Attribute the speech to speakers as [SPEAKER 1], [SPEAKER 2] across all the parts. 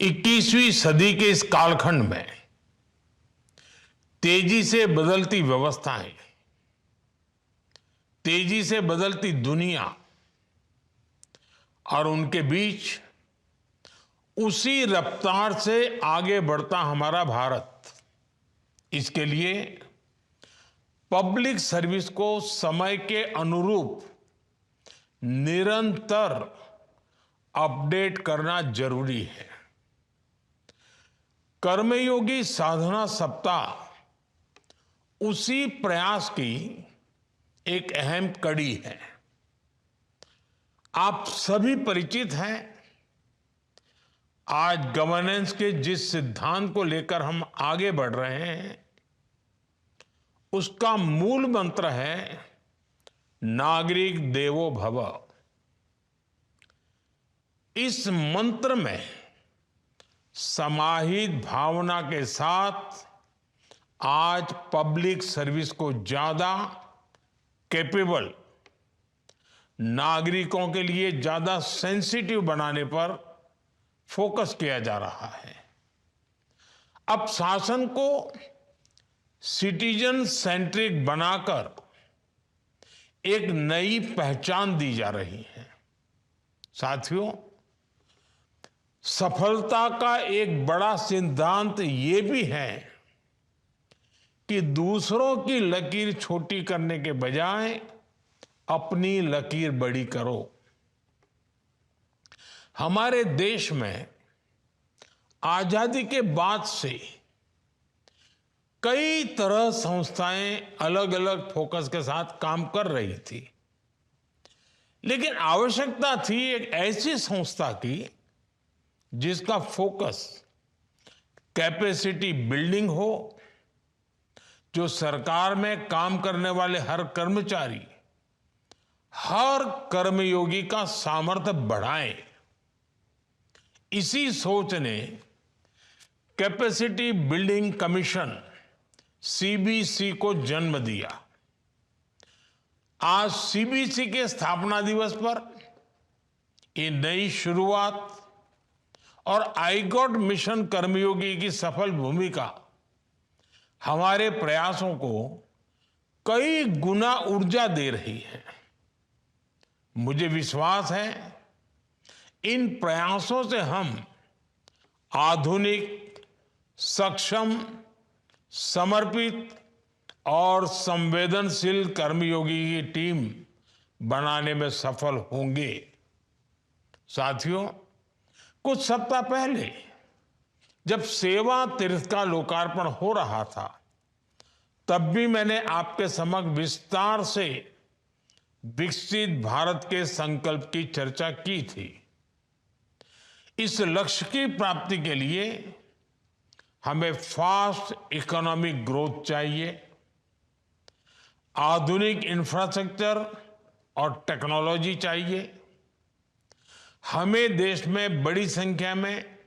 [SPEAKER 1] 21वीं सदी के इस कालखंड में तेजी से बदलती व्यवस्थाएं, तेजी से बदलती दुनिया और उनके बीच उसी रफ्तार से आगे बढ़ता हमारा भारत, इसके लिए पब्लिक सर्विस को समय के अनुरूप निरंतर अपडेट करना जरूरी है। कर्मयोगी साधना सप्ताह उसी प्रयास की एक अहम कड़ी है। आप सभी परिचित हैं, आज गवर्नेंस के जिस सिद्धांत को लेकर हम आगे बढ़ रहे हैं उसका मूल मंत्र है नागरिक देवो भव। इस मंत्र में समाहित भावना के साथ आज पब्लिक सर्विस को ज्यादा कैपेबल, नागरिकों के लिए ज्यादा सेंसिटिव बनाने पर फोकस किया जा रहा है। अब शासन को सिटीजन सेंट्रिक बनाकर एक नई पहचान दी जा रही है। साथियों, सफलता का एक बड़ा सिद्धांत ये भी है कि दूसरों की लकीर छोटी करने के बजाय अपनी लकीर बड़ी करो। हमारे देश में आजादी के बाद से कई तरह संस्थाएं अलग अलग फोकस के साथ काम कर रही थी, लेकिन आवश्यकता थी एक ऐसी संस्था की जिसका फोकस कैपेसिटी बिल्डिंग हो, जो सरकार में काम करने वाले हर कर्मचारी, हर कर्मयोगी का सामर्थ्य बढ़ाए। इसी सोच ने कैपेसिटी बिल्डिंग कमीशन सीबीसी को जन्म दिया। आज सीबीसी के स्थापना दिवस पर ये नई शुरुआत और आईगॉट मिशन कर्मयोगी की सफल भूमिका हमारे प्रयासों को कई गुना ऊर्जा दे रही है। मुझे विश्वास है इन प्रयासों से हम आधुनिक, सक्षम, समर्पित और संवेदनशील कर्मयोगी की टीम बनाने में सफल होंगे। साथियों, कुछ सप्ताह पहले जब सेवा तीर्थ का लोकार्पण हो रहा था, तब भी मैंने आपके समक्ष विस्तार से विकसित भारत के संकल्प की चर्चा की थी। इस लक्ष्य की प्राप्ति के लिए हमें फास्ट इकोनॉमिक ग्रोथ चाहिए, आधुनिक इंफ्रास्ट्रक्चर और टेक्नोलॉजी चाहिए। हमें देश में बड़ी संख्या में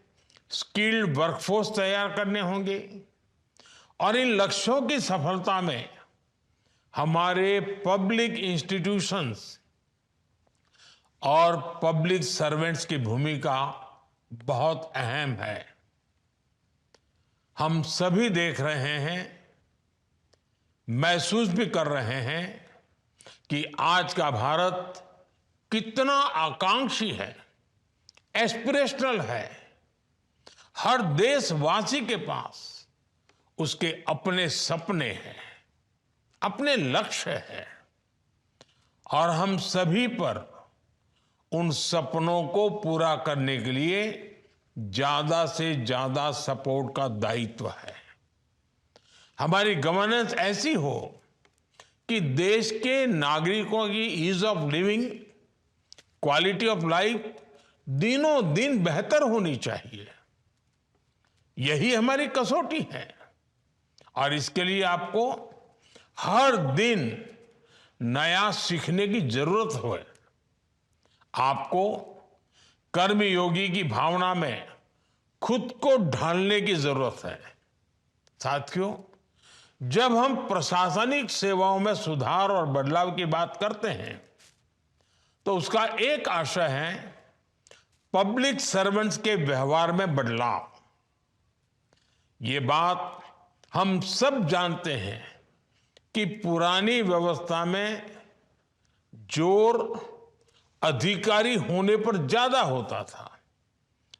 [SPEAKER 1] स्किल्ड वर्कफोर्स तैयार करने होंगे और इन लक्ष्यों की सफलता में हमारे पब्लिक इंस्टीट्यूशंस और पब्लिक सर्वेंट्स की भूमिका बहुत अहम है। हम सभी देख रहे हैं, महसूस भी कर रहे हैं कि आज का भारत कितना आकांक्षी है, एस्पिरेशनल है। हर देशवासी के पास उसके अपने सपने हैं, अपने लक्ष्य हैं और हम सभी पर उन सपनों को पूरा करने के लिए ज्यादा से ज्यादा सपोर्ट का दायित्व है। हमारी गवर्नेंस ऐसी हो कि देश के नागरिकों की ease of living, quality of life दिनों दिन बेहतर होनी चाहिए। यही हमारी कसौटी है और इसके लिए आपको हर दिन नया सीखने की जरूरत है। आपको कर्मयोगी की भावना में खुद को ढालने की जरूरत है। साथियों, जब हम प्रशासनिक सेवाओं में सुधार और बदलाव की बात करते हैं तो उसका एक आशय है पब्लिक सर्वेंट्स के व्यवहार में बदलाव। ये बात हम सब जानते हैं कि पुरानी व्यवस्था में जोर अधिकारी होने पर ज्यादा होता था,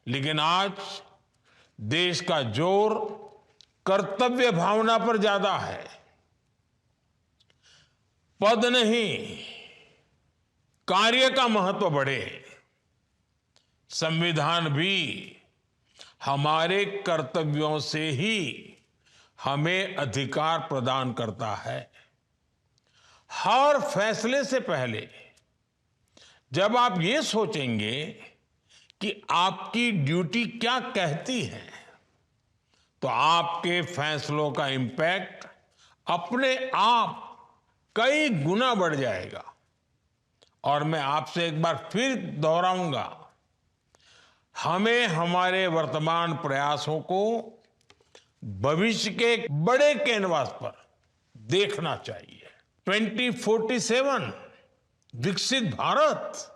[SPEAKER 1] लेकिन आज देश का जोर कर्तव्य भावना पर ज्यादा है। पद नहीं, कार्य का महत्व बढ़े। संविधान भी हमारे कर्तव्यों से ही हमें अधिकार प्रदान करता है। हर फैसले से पहले जब आप ये सोचेंगे कि आपकी ड्यूटी क्या कहती है, तो आपके फैसलों का इंपैक्ट अपने आप कई गुना बढ़ जाएगा। और मैं आपसे एक बार फिर दोहराऊंगा, हमें हमारे वर्तमान प्रयासों को भविष्य के बड़े कैनवास पर देखना चाहिए। 2047 विकसित भारत,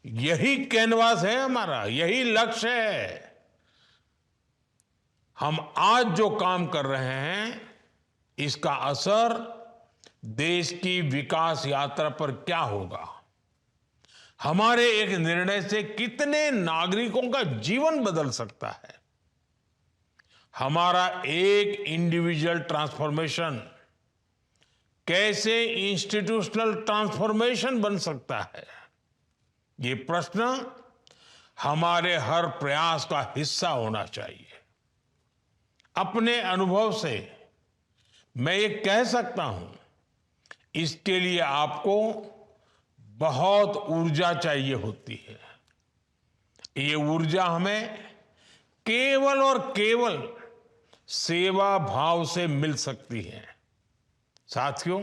[SPEAKER 1] यही कैनवास है हमारा, यही लक्ष्य है। हम आज जो काम कर रहे हैं, इसका असर देश की विकास यात्रा पर क्या होगा, हमारे एक निर्णय से कितने नागरिकों का जीवन बदल सकता है, हमारा एक इंडिविजुअल ट्रांसफॉर्मेशन कैसे इंस्टीट्यूशनल ट्रांसफॉर्मेशन बन सकता है, ये प्रश्न हमारे हर प्रयास का हिस्सा होना चाहिए। अपने अनुभव से मैं ये कह सकता हूं, इसके लिए आपको बहुत ऊर्जा चाहिए होती है। ये ऊर्जा हमें केवल और केवल सेवा भाव से मिल सकती है। साथियों,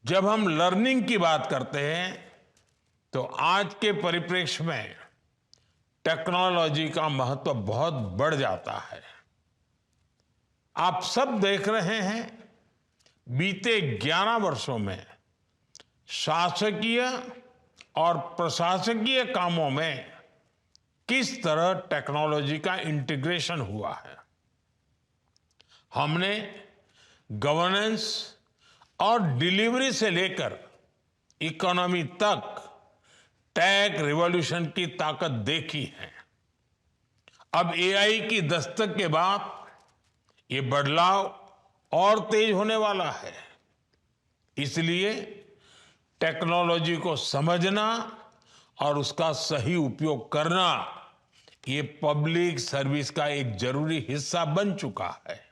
[SPEAKER 1] जब हम लर्निंग की बात करते हैं, तो आज के परिप्रेक्ष्य में टेक्नोलॉजी का महत्व बहुत बढ़ जाता है। आप सब देख रहे हैं, बीते 11 वर्षों में शासकीय और प्रशासकीय कामों में किस तरह टेक्नोलॉजी का इंटीग्रेशन हुआ है। हमने गवर्नेंस और डिलीवरी से लेकर इकोनॉमी तक टेक रिवॉल्यूशन की ताकत देखी है। अब एआई की दस्तक के बाद ये बदलाव और तेज होने वाला है। इसलिए टेक्नोलॉजी को समझना और उसका सही उपयोग करना, ये पब्लिक सर्विस का एक जरूरी हिस्सा बन चुका है।